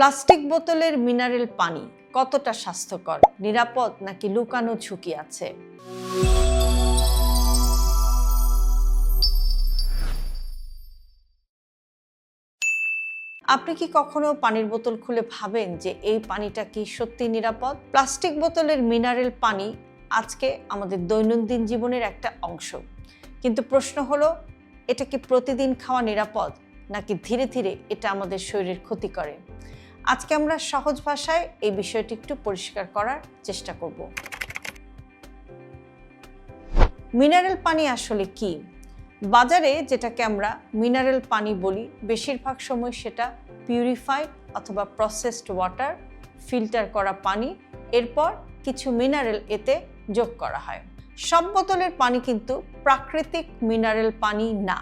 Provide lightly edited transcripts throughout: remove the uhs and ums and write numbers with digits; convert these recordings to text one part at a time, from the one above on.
Plastic বোতলের mineral পানি কতটা স্বাস্থ্যকর, নিরাপদ নাকি লুকানো ঝুঁকি আছে? আপনি কি কখনো পানির বোতল খুলে ভাবেন যে এই পানিটা কি সত্যি নিরাপদ? প্লাস্টিক বোতলের মিনারেল পানি আজকে আমাদের দৈনন্দিন জীবনের একটা অংশ, কিন্তু প্রশ্ন হলো, এটা কি প্রতিদিন খাওয়া নিরাপদ নাকি ধীরে ধীরে এটা আমাদের শরীরের ক্ষতি করে? আজকে আমরা সহজ ভাষায় এই বিষয়টি একটু পরিষ্কার করার চেষ্টা করব। মিনারেল পানি আসলে কি? বাজারে যেটাকে আমরা মিনারেল পানি বলি, বেশিরভাগ সময় সেটা পিউরিফাইড অথবা প্রসেসড ওয়াটার, ফিল্টার করা পানি, এরপর কিছু মিনারেল এতে যোগ করা হয়। সব বোতলের পানি কিন্তু প্রাকৃতিক মিনারেল পানি না।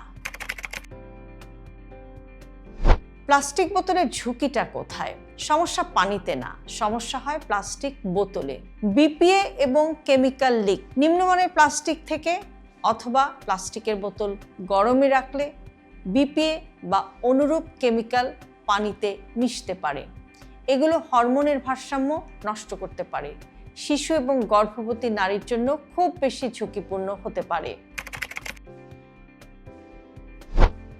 প্লাস্টিক বোতলের ঝুঁকিটা কোথায়? সমস্যা পানিতে না, সমস্যা হয় প্লাস্টিক বোতলে। বিপিএ এবং কেমিক্যাল লিক। নিম্নমানের প্লাস্টিক থেকে অথবা প্লাস্টিকের বোতল গরমে রাখলে বিপিএ বা অনুরূপ কেমিক্যাল পানিতে মিশতে পারে। এগুলো হরমোনের ভারসাম্য নষ্ট করতে পারে। শিশু এবং গর্ভবতী নারীর জন্য খুব বেশি ঝুঁকিপূর্ণ হতে পারে।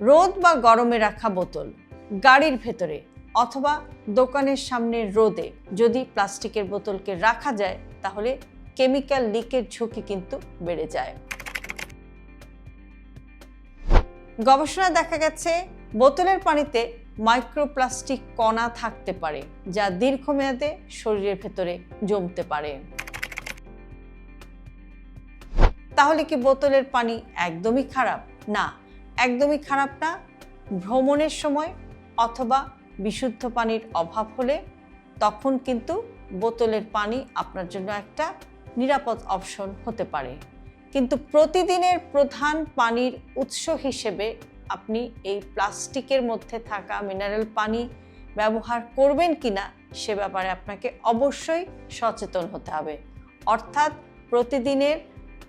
রোদ বা গরমে রাখা বোতল, গাড়ির ভেতরে অথবা দোকানের সামনে রোদে যদি প্লাস্টিকের বোতলকে রাখা যায় তাহলে কেমিক্যাল লিকের ঝুঁকি কিন্তু বেড়ে যায়। গবেষণায় দেখা গেছে বোতলের পানিতে মাইক্রোপ্লাস্টিক কণা থাকতে পারে, যা দীর্ঘমেয়াদে শরীরের ভেতরে জমতে পারে। তাহলে কি বোতলের পানি একদমই খারাপ? না, একদমই খারাপ না। ভ্রমণের সময় অথবা বিশুদ্ধ পানির অভাব হলে তখন কিন্তু বোতলের পানি আপনার জন্য একটা নিরাপদ অপশন হতে পারে। কিন্তু প্রতিদিনের প্রধান পানির উৎস হিসেবে আপনি এই প্লাস্টিকের মধ্যে থাকা মিনারেল পানি ব্যবহার করবেন কিনা সে ব্যাপারে আপনাকে অবশ্যই সচেতন হতে হবে। অর্থাৎ প্রতিদিনের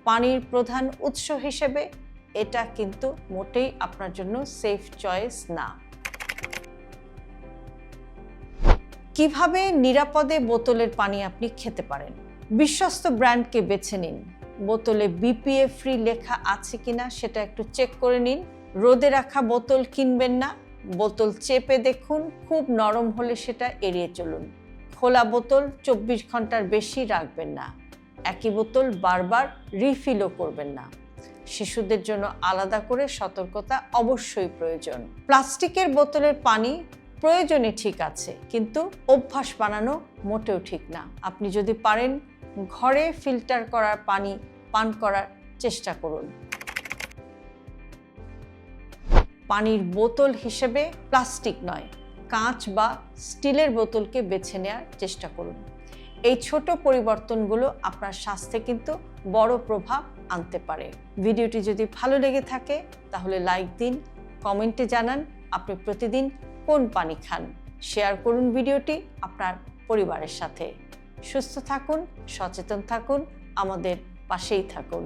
পানির প্রধান উৎস হিসেবে এটা কিন্তু মোটেই আপনার জন্য সেফ চয়েস না। কিভাবে নিরাপদে বোতলের পানি আপনি খেতে পারেন? বিশ্বস্ত ব্র্যান্ডকে বেছে নিন। বোতলে বিপিএ ফ্রি লেখা আছে কিনা সেটা একটু চেক করে নিন। রোদে রাখা বোতল কিনবেন না। বোতল চেপে দেখুন, খুব নরম হলে সেটা এড়িয়ে চলুন। খোলা বোতল 24 ঘন্টার বেশি রাখবেন না। একই বোতল বারবার রিফিলও করবেন না। শিশুদের জন্য আলাদা করে সতর্কতা অবশ্যই প্রয়োজন। প্লাস্টিকের বোতলের পানি প্রয়োজনে ঠিক আছে, কিন্তু অভ্যাস বানানো মোটেও ঠিক না। আপনি যদি পারেন ঘরে ফিল্টার করার পানি পান করার চেষ্টা করুন। পানির বোতল হিসেবে প্লাস্টিক নয়, কাঁচ বা স্টিলের বোতলকে বেছে নেওয়ার চেষ্টা করুন। এই ছোট পরিবর্তনগুলো আপনার স্বাস্থ্যে কিন্তু বড় প্রভাব আনতে পারে। ভিডিওটি যদি ভালো লেগে থাকে তাহলে লাইক দিন, কমেন্টে জানান আপনি প্রতিদিন কোন পানি খান। শেয়ার করুন ভিডিওটি আপনার পরিবারের সাথে। সুস্থ থাকুন, সচেতন থাকুন, আমাদের পাশেই থাকুন।